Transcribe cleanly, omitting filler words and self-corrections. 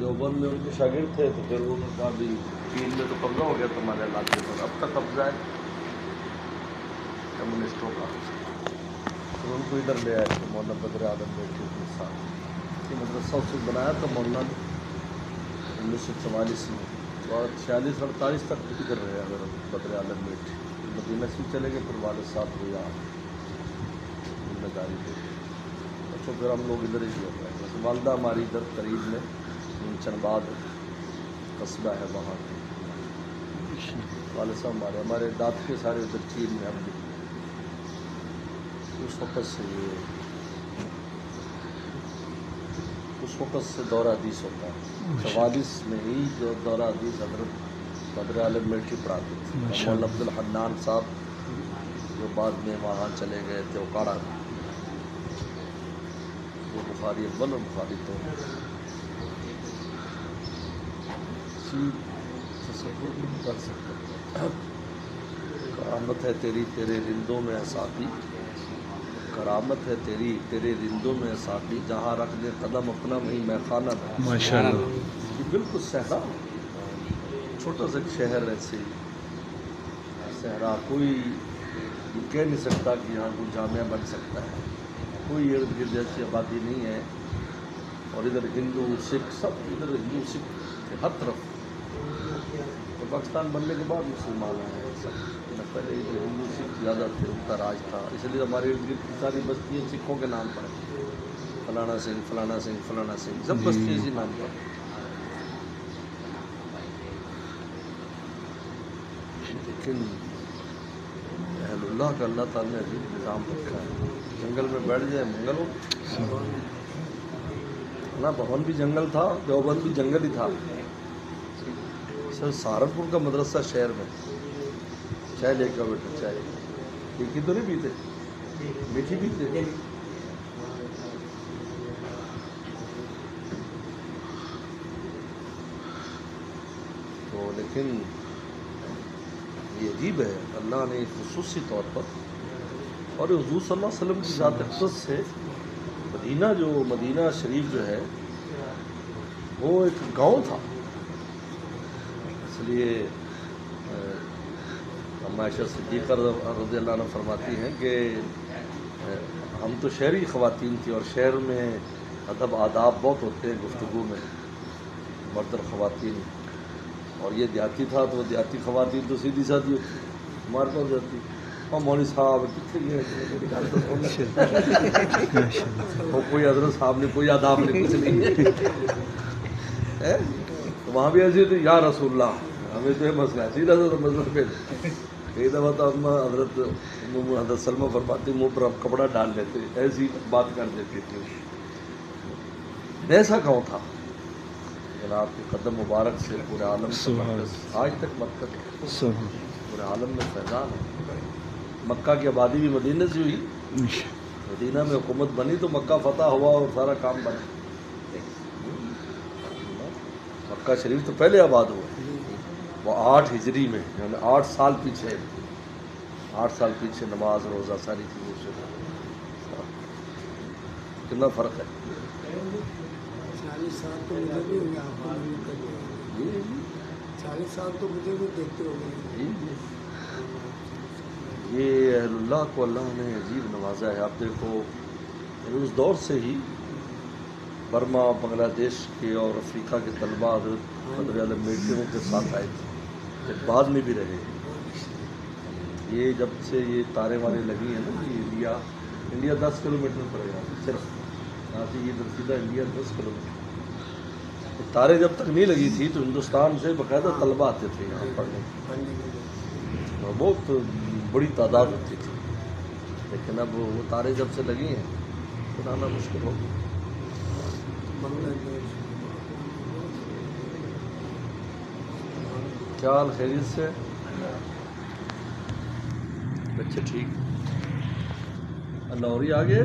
دیوبند میں ان کے شاگرد تھے، تو پھر انہوں نے کہا بھی چین میں تو قبضہ ہو گیا تمہارے علاقے پر، اب تک قبضہ ہے کمیونسٹوں کا. پھر ان کو ادھر لے آئے تھے مولانا بدر عالم بیٹھے اپنے ساتھ. یہ مدرسہ اس وقت بنایا تھا مولانا نے 1944 میں، اور 46-48 تک ادھر رہے اگر بدر عالم بیٹھے. مدینہ سے چلے گئے، پھر والد صاحب کو یہاں ذمہ داری دے. اچھا پھر ہم لوگ ادھر ہی رہ رہے ہیں. والدہ ہماری ادھر قریب میں چنباد قصبہ ہے وہاں کے. والد صاحب ہمارے دانت کے سارے ادھر چین میں ہم بھی. اس وقت سے دورہ حدیث ہوتا ہے. 44 میں ہی جو دورہ حدیث حضرت بدر عالم میٹھی پڑھاتے تھے. مولانا عبد الحنان صاحب جو بعد میں وہاں چلے گئے تھے اوکاڑا میں، وہ بخاری اول اور بخاری تو تصور نہیں کر سکتے. کرامت ہے تیری تیرے رندوں میں ساقی، کرامت ہے تیری تیرے رندوں میں ساقی، جہاں رکھ دے قدم اپنا وہیں میں خانہ میں. ماشاءاللہ. یہ بالکل صحرا، چھوٹا سا شہر ایسے صحرا، کوئی کہہ نہیں سکتا کہ یہاں کوئی جامعہ بن سکتا ہے. کوئی ارد گرد جیسی آبادی نہیں ہے. اور ادھر ہندو سکھ سب، ادھر ہندو سکھ تھے ہر طرف. تو پاکستان بننے کے بعد مسلمان ہیں سب، پہلے ادھر ہندو سکھ زیادہ تھے، ان کا راج تھا. اس لیے ہمارے ارد گرد کی ساری بستیاں سکھوں کے نام پر ہیں. فلانا سنگھ فلانا سنگھ فلانا سنگھ، سب بستیاں اسی نام پر. لیکن اہل اللہ کا اللہ تعالیٰ نے عجیب نظام رکھا ہے. جنگل میں بیٹھ جائے منگل ہو. نا بھون بھی جنگل تھا، دیوبند بھی جنگل ہی تھا. سر سہارنپور کا مدرسہ شہر میں، چائے لے کے بیٹھا چائے ایک ہی تو نہیں پیتے، میٹھی پیتے. تو لیکن یہ عجیب ہے، اللہ نے خصوصی طور پر اور حضور صلی اللہ علیہ وسلم کی ذات اقدس سے مدینہ شریف جو ہے وہ ایک گاؤں تھا. اس لیے عائشہ صدیقہ رضی اللہ عنہ فرماتی ہیں کہ ہم تو شہری خواتین تھیں، اور شہر میں ادب آداب بہت ہوتے ہیں گفتگو میں، مرد اور خواتین. اور یہ دیہاتی تھا تو دیہاتی خواتین تو سیدھی سادھی ہوتی، ہمارے پاس جاتی اور مولوی صاحب کتنے گئے، کوئی حضرت صاحب نے کوئی آداب نہیں، کچھ نہیں. تو وہاں بھی ایسے تھے، یا رسول اللہ ہمیں تو یہ مسئلہ ہے، سیدھا سا مسئلہ پہ. کئی دفعہ تو حضرت سلمہ فرماتی منہ پر ہم کپڑا ڈال لیتے، ایسی بات کر دیتی تھی. ایسا گاؤں تھا جناب کے قدم مبارک سے پورے عالم سے مرکز، آج تک مرکز پورے عالم میں فیضان ہے. مکہ کی آبادی بھی مدینہ سے ہوئی، مدینہ میں حکومت بنی تو مکہ فتح ہوا اور سارا کام بنا. مکہ شریف تو پہلے آباد ہوا، وہ 8 ہجری میں، یعنی 8 سال پیچھے نماز روزہ ساری چیزیں سے. کتنا فرق ہے. 40 سال تو مجھے بھی ہو گیا، آپ کو نہیں کرتے. 40 سال تو مجھے بھی دیکھتے ہو گئے. یہ اہل اللہ کو اللہ نے عجیب نوازا ہے. آپ دیکھو اس دور سے ہی برما بنگلہ دیش کے اور افریقہ کے طلباء حضرت بدر عالم میٹھیوں کے ساتھ آئے تھے، پھر بعد میں بھی رہے. یہ جب سے یہ تارے وارے لگی ہیں نا، یہ انڈیا 10 کلومیٹر پڑے گا صرف یہاں سے، یہ سیدھا انڈیا 10 کلومیٹر. تارے جب تک نہیں لگی تھی تو ہندوستان سے باقاعدہ طلباء آتے تھے یہاں پڑھنے، بہت بڑی تعداد ہوتی تھی. لیکن اب وہ تارے جب سے لگی ہیں تو آنا مشکل ہو گیا. کیا حال خیریت سے؟ اچھا ٹھیک. لاہوری آ گئے.